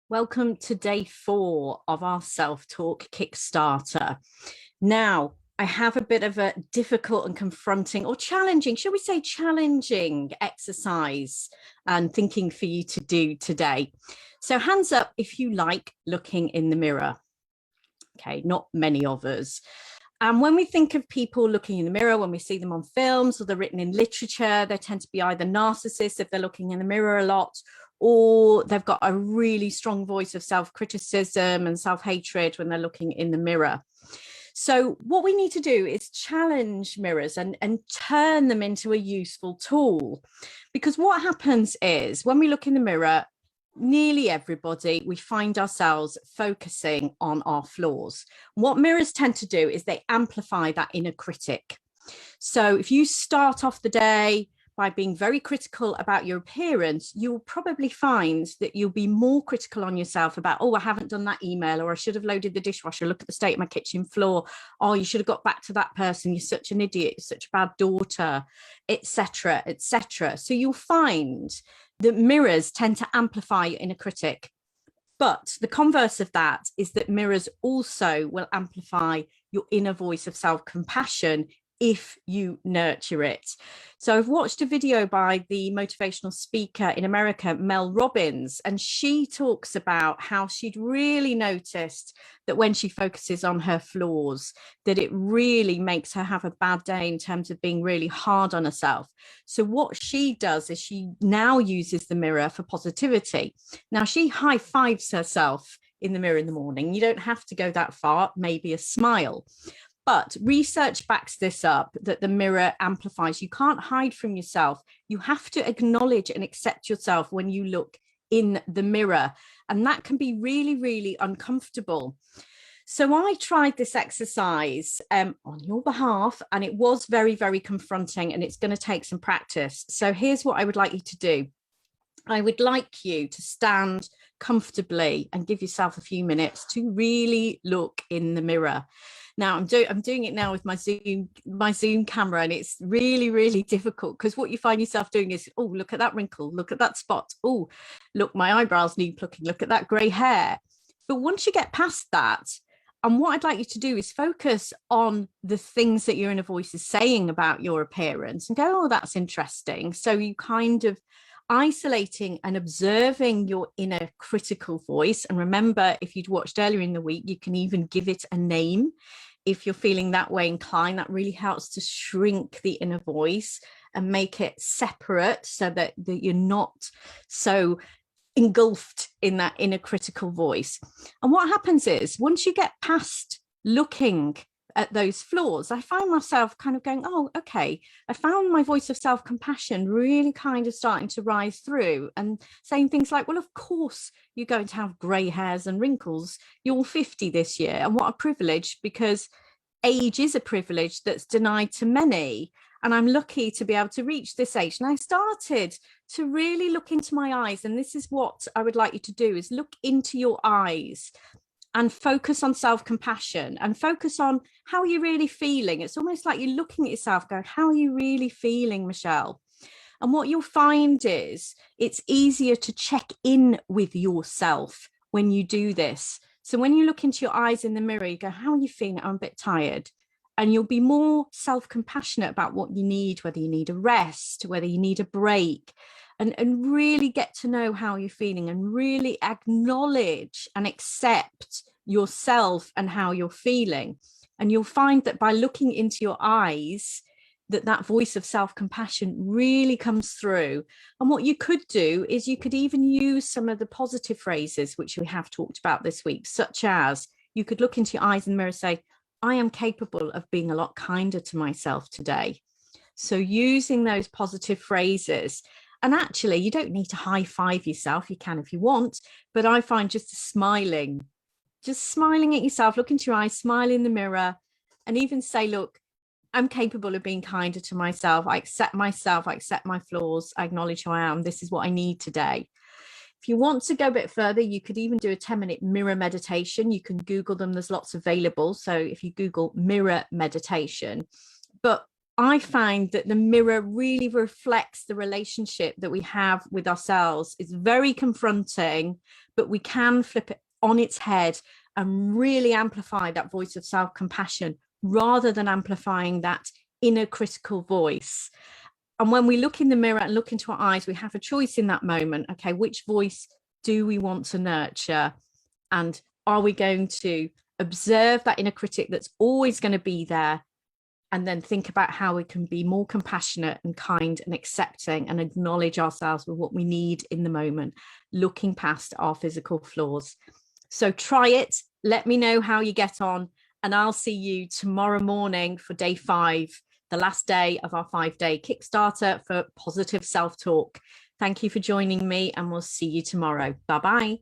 Welcome to day 4 of our self-talk Kickstarter. Now, I have a bit of a difficult and confronting or challenging, shall we say challenging exercise and thinking for you to do today. So hands up if you like looking in the mirror. Okay, not many of us. And when we think of people looking in the mirror, when we see them on films or they're written in literature, they tend to be either narcissists if they're looking in the mirror a lot, or they've got a really strong voice of self-criticism and self-hatred when they're looking in the mirror. So what we need to do is challenge mirrors and turn them into a useful tool. Because what happens is when we look in the mirror, nearly everybody, we find ourselves focusing on our flaws. What mirrors tend to do is they amplify that inner critic. So if you start off the day by being very critical about your appearance, you'll probably find that you'll be more critical on yourself about, oh, I haven't done that email, or I should have loaded the dishwasher, look at the state of my kitchen floor, oh, you should have got back to that person, you're such an idiot, you're such a bad daughter, etc., etc. So you'll find that mirrors tend to amplify your inner critic. But the converse of that is that mirrors also will amplify your inner voice of self-compassion if you nurture it. So I've watched a video by the motivational speaker in America, Mel Robbins, and she talks about how she'd really noticed that when she focuses on her flaws, that it really makes her have a bad day in terms of being really hard on herself. So what she does is she now uses the mirror for positivity. Now she high fives herself in the mirror in the morning. You don't have to go that far, maybe a smile. But research backs this up, that the mirror amplifies. You can't hide from yourself. You have to acknowledge and accept yourself when you look in the mirror. And that can be really, really uncomfortable. So I tried this exercise on your behalf, and it was very, very confronting, and it's going to take some practice. So here's what I would like you to do. I would like you to stand comfortably and give yourself a few minutes to really look in the mirror. Now I'm doing it now with my Zoom camera, and it's really, really difficult because what you find yourself doing is, oh, look at that wrinkle, look at that spot, oh, look, my eyebrows need plucking, look at that grey hair. But once you get past that, and what I'd like you to do is focus on the things that your inner voice is saying about your appearance and go, oh, that's interesting. So you kind of isolating and observing your inner critical voice. And remember, if you'd watched earlier in the week, you can even give it a name. If you're feeling that way inclined, that really helps to shrink the inner voice and make it separate so that you're not so engulfed in that inner critical voice. And what happens is once you get past looking at those flaws, I find myself kind of going, oh, okay, I found my voice of self-compassion really kind of starting to rise through and saying things like, well, of course you're going to have grey hairs and wrinkles. You're 50 this year. And what a privilege, because age is a privilege that's denied to many. And I'm lucky to be able to reach this age. And I started to really look into my eyes. And this is what I would like you to do, is look into your eyes and focus on self-compassion and focus on how you're really feeling. It's almost like you're looking at yourself going, how are you really feeling, Michelle? And what you'll find is it's easier to check in with yourself when you do this. So when you look into your eyes in the mirror, you go, how are you feeling? I'm a bit tired. And you'll be more self-compassionate about what you need, whether you need a rest, whether you need a break. And really get to know how you're feeling and really acknowledge and accept yourself and how you're feeling. And you'll find that by looking into your eyes, that voice of self-compassion really comes through. And what you could do is you could even use some of the positive phrases, which we have talked about this week, such as you could look into your eyes in the mirror and say, I am capable of being a lot kinder to myself today. So using those positive phrases. And actually, you don't need to high five yourself. You can if you want, but I find just smiling at yourself, look into your eyes, smile in the mirror, and even say, look, I'm capable of being kinder to myself. I accept myself. I accept my flaws. I acknowledge who I am. This is what I need today. If you want to go a bit further, you could even do a 10-minute mirror meditation. You can Google them. There's lots available. So if you Google mirror meditation, but I find that the mirror really reflects the relationship that we have with ourselves. It's very confronting, but we can flip it on its head and really amplify that voice of self-compassion rather than amplifying that inner critical voice. And when we look in the mirror and look into our eyes, we have a choice in that moment. Okay, which voice do we want to nurture? And are we going to observe that inner critic that's always going to be there, and then think about how we can be more compassionate and kind and accepting and acknowledge ourselves with what we need in the moment, looking past our physical flaws? So try it. Let me know how you get on. And I'll see you tomorrow morning for day 5, the last day of our 5-day Kickstarter for positive self-talk. Thank you for joining me, and we'll see you tomorrow. Bye-bye.